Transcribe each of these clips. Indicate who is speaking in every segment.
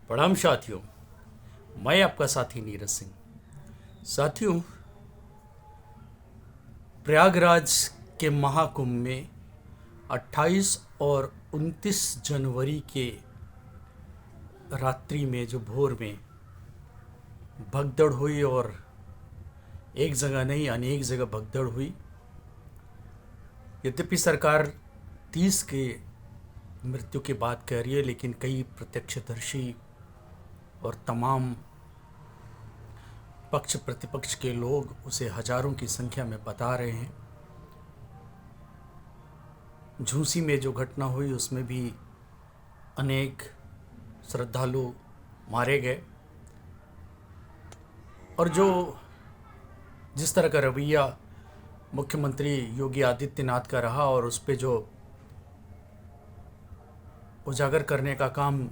Speaker 1: प्रणाम साथियों। मैं आपका साथी नीरज सिंह। साथियों, प्रयागराज के महाकुंभ में 28 और 29 जनवरी के रात्रि में जो भोर में भगदड़ हुई, और एक जगह नहीं अनेक जगह भगदड़ हुई। यद्यपि सरकार 30 के मृत्यु की बात कह रही है, लेकिन कई प्रत्यक्षदर्शी और तमाम पक्ष प्रतिपक्ष के लोग उसे हजारों की संख्या में बता रहे हैं। झूंसी में जो घटना हुई उसमें भी अनेक श्रद्धालु मारे गए, और जिस तरह का रवैया मुख्यमंत्री योगी आदित्यनाथ का रहा, और उस पे जो उजागर करने का काम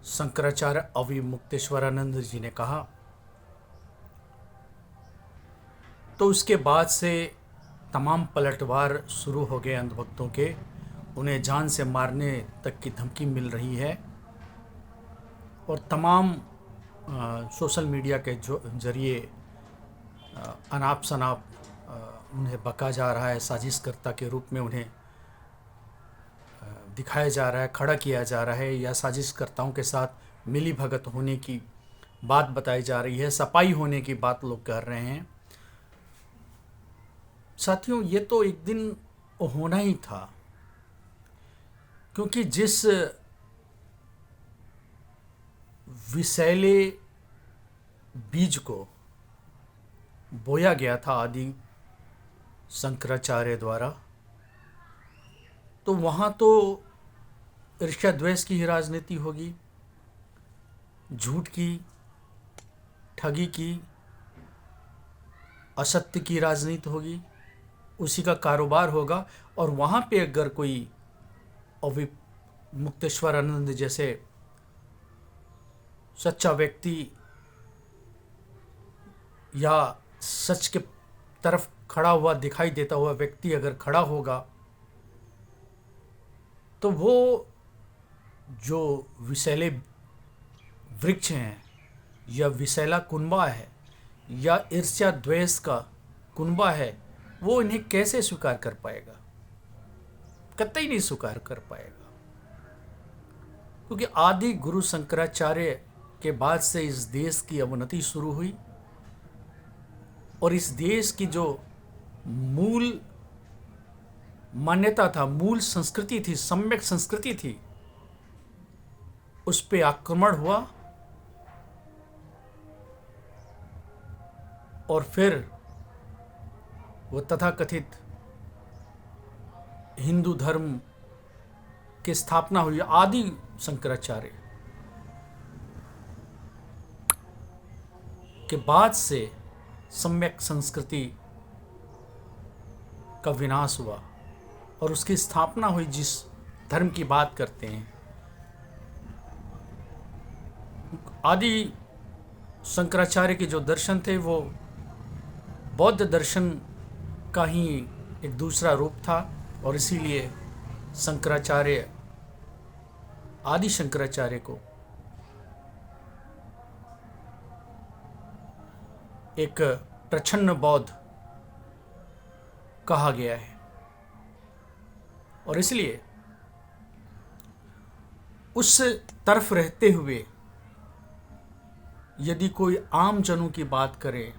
Speaker 1: शंकराचार्य अविमुक्तेश्वरानंद जी ने कहा, तो उसके बाद से तमाम पलटवार शुरू हो गए अंधभक्तों के। उन्हें जान से मारने तक की धमकी मिल रही है, और तमाम सोशल मीडिया के जरिए अनाप शनाप उन्हें बका जा रहा है। साजिशकर्ता के रूप में उन्हें दिखाया जा रहा है, खड़ा किया जा रहा है, या साजिशकर्ताओं के साथ मिली भगत होने की बात बताई जा रही है, सफाई होने की बात लोग कर रहे हैं। साथियों, ये तो एक दिन होना ही था, क्योंकि जिस विषैले बीज को बोया गया था आदि शंकराचार्य द्वारा, तो वहाँ तो ईर्ष्या द्वेष की ही राजनीति होगी, झूठ की, ठगी की, असत्य की राजनीति होगी, उसी का कारोबार होगा। और वहाँ पे अगर कोई मुक्तेश्वरानंद जैसे सच्चा व्यक्ति या सच के तरफ खड़ा हुआ दिखाई देता हुआ व्यक्ति अगर खड़ा होगा, तो वो जो विषैले वृक्ष हैं, या विषैला कुनबा है, या ईर्ष्या द्वेष का कुनबा है, वो इन्हें कैसे स्वीकार कर पाएगा? कतई नहीं स्वीकार कर पाएगा, क्योंकि आदि गुरु शंकराचार्य के बाद से इस देश की अवनति शुरू हुई, और इस देश की जो मूल मान्यता था, मूल संस्कृति थी, सम्यक संस्कृति थी, उस पे आक्रमण हुआ। और फिर वो तथाकथित हिंदू धर्म की स्थापना हुई आदि शंकराचार्य के बाद से सम्यक संस्कृति का विनाश हुआ, और उसकी स्थापना हुई जिस धर्म की बात करते हैं। आदि शंकराचार्य के जो दर्शन थे वो बौद्ध दर्शन का ही एक दूसरा रूप था, और इसीलिए शंकराचार्य, आदि शंकराचार्य को एक प्रच्छन्न बौद्ध कहा गया है। और इसलिए उस तरफ रहते हुए यदि कोई आम जनों की बात करे,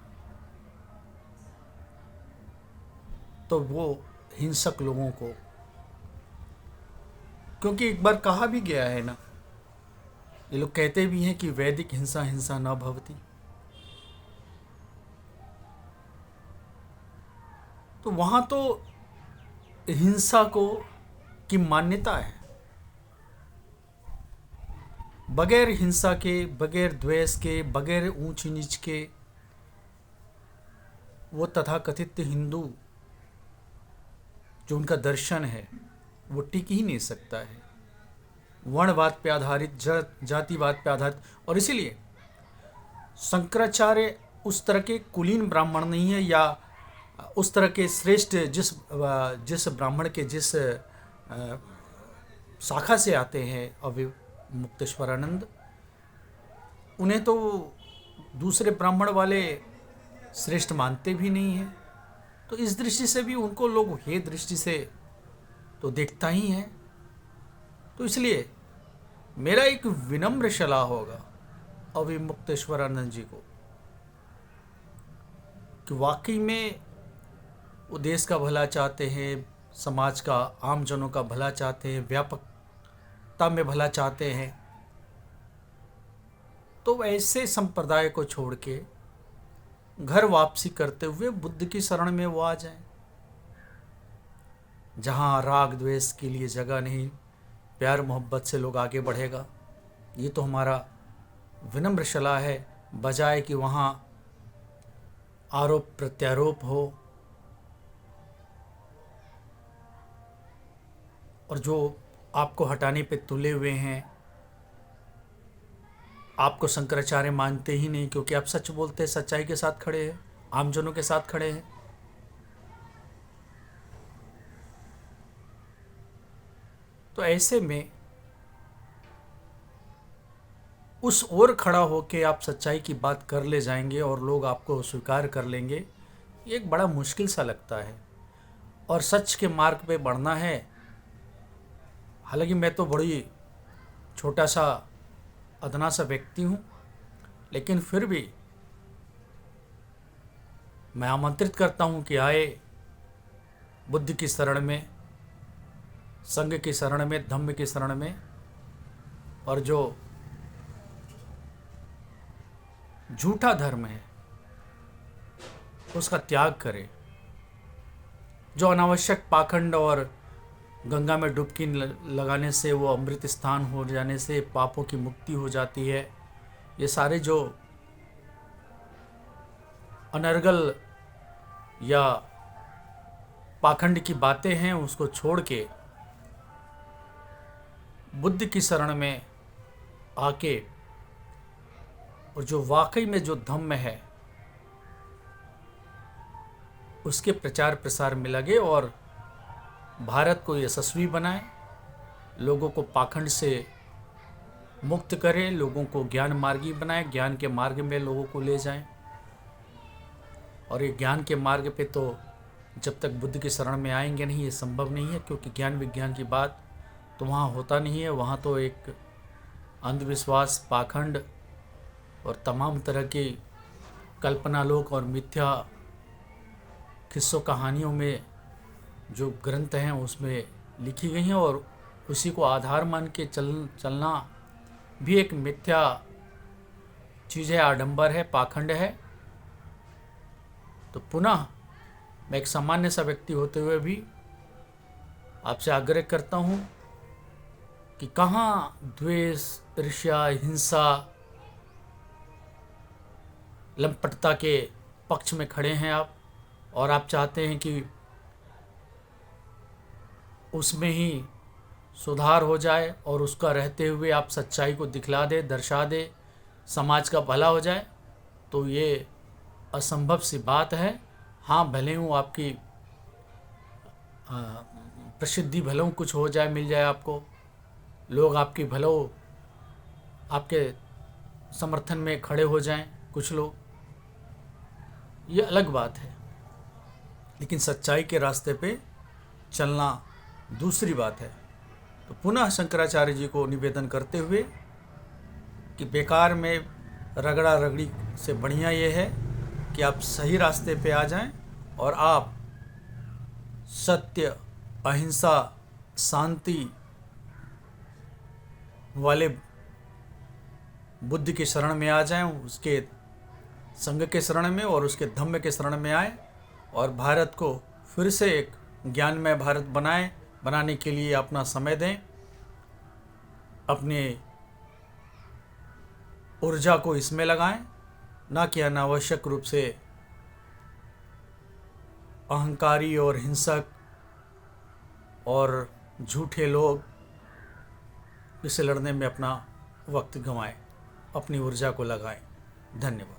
Speaker 1: तो वो हिंसक लोगों को, क्योंकि एक बार कहा भी गया है ना, ये लोग कहते भी हैं कि वैदिक हिंसा हिंसा न भवति। तो वहाँ तो हिंसा को की मान्यता है। बगैर हिंसा के, बगैर द्वेष के, बगैर ऊंच नीच के वो तथाकथित हिंदू जो उनका दर्शन है वो टिक ही नहीं सकता है। वर्णवाद पे आधारित, जातिवाद पे आधारित। और इसीलिए शंकराचार्य उस तरह के कुलीन ब्राह्मण नहीं है, या उस तरह के श्रेष्ठ जिस ब्राह्मण के जिस शाखा से आते हैं अवि मुक्तेश्वरानंद, उन्हें तो दूसरे ब्राह्मण वाले श्रेष्ठ मानते भी नहीं हैं। तो इस दृष्टि से भी उनको लोग हे दृष्टि से तो देखता ही है। तो इसलिए मेरा एक विनम्र सलाह होगा अविमुक्तेश्वरानंद जी को कि वाकई में वो देश का भला चाहते हैं, समाज का, आमजनों का भला चाहते हैं, व्यापकता में भला चाहते हैं। तो ऐसे संप्रदाय को छोड़ के घर वापसी करते हुए बुद्ध की शरण में वो आ जाएं, जहाँ राग द्वेष के लिए जगह नहीं, प्यार मोहब्बत से लोग आगे बढ़ेगा। ये तो हमारा विनम्र सलाह है, बजाय कि वहाँ आरोप प्रत्यारोप हो और जो आपको हटाने पे तुले हुए हैं, आपको शंकराचार्य मानते ही नहीं क्योंकि आप सच बोलते हैं, सच्चाई के साथ खड़े हैं, आमजनों के साथ खड़े हैं। तो ऐसे में उस ओर खड़ा होके आप सच्चाई की बात कर ले जाएंगे और लोग आपको स्वीकार कर लेंगे, ये एक बड़ा मुश्किल सा लगता है। और सच के मार्ग पे बढ़ना है। हालांकि मैं तो बड़ी छोटा सा अदना सा व्यक्ति हूँ, लेकिन फिर भी मैं आमंत्रित करता हूँ कि आए बुद्ध की शरण में, संघ की शरण में, धम्म की शरण में, और जो झूठा धर्म है उसका त्याग करे। जो अनावश्यक पाखंड और गंगा में डुबकी लगाने से, वो अमृत स्थान हो जाने से पापों की मुक्ति हो जाती है, ये सारे जो अनर्गल या पाखंड की बातें हैं उसको छोड़ के बुद्ध की शरण में आके और जो वाकई में जो धम्म है उसके प्रचार प्रसार में लगे और भारत को यशस्वी बनाए, लोगों को पाखंड से मुक्त करे, लोगों को ज्ञान मार्गी बनाए, ज्ञान के मार्ग में लोगों को ले जाएं। और ये ज्ञान के मार्ग पे तो जब तक बुद्ध की शरण में आएंगे नहीं, ये संभव नहीं है, क्योंकि ज्ञान विज्ञान की बात तो वहाँ होता नहीं है। वहाँ तो एक अंधविश्वास, पाखंड और तमाम तरह की कल्पनालोक और मिथ्या किस्सों कहानियों में जो ग्रंथ हैं उसमें लिखी गई हैं, और उसी को आधार मान के चलना भी एक मिथ्या चीज़ है, आडंबर है, पाखंड है। तो पुनः मैं एक सामान्य सा व्यक्ति होते हुए भी आपसे आग्रह करता हूँ कि कहाँ द्वेष, ईर्ष्या, हिंसा, लंपटता के पक्ष में खड़े हैं आप, और आप चाहते हैं कि उसमें ही सुधार हो जाए और उसका रहते हुए आप सच्चाई को दिखला दे, दर्शा दे, समाज का भला हो जाए, तो ये असंभव सी बात है। हाँ, भले हूँ आपकी प्रसिद्धि, भले कुछ हो जाए, मिल जाए आपको, लोग आपकी भलो आपके समर्थन में खड़े हो जाएं कुछ लोग, ये अलग बात है, लेकिन सच्चाई के रास्ते पे चलना दूसरी बात है। तो पुनः शंकराचार्य जी को निवेदन करते हुए कि बेकार में रगड़ा रगड़ी से बढ़िया ये है कि आप सही रास्ते पे आ जाएं और आप सत्य, अहिंसा, शांति वाले बुद्ध की शरण में आ जाएं, उसके संघ के शरण में और उसके धम्म के शरण में आए, और भारत को फिर से एक ज्ञानमय भारत बनाने के लिए अपना समय दें, अपने ऊर्जा को इसमें लगाएं, ना कि अनावश्यक रूप से अहंकारी और हिंसक और झूठे लोग इसे लड़ने में अपना वक्त गंवाएं, अपनी ऊर्जा को लगाएं। धन्यवाद।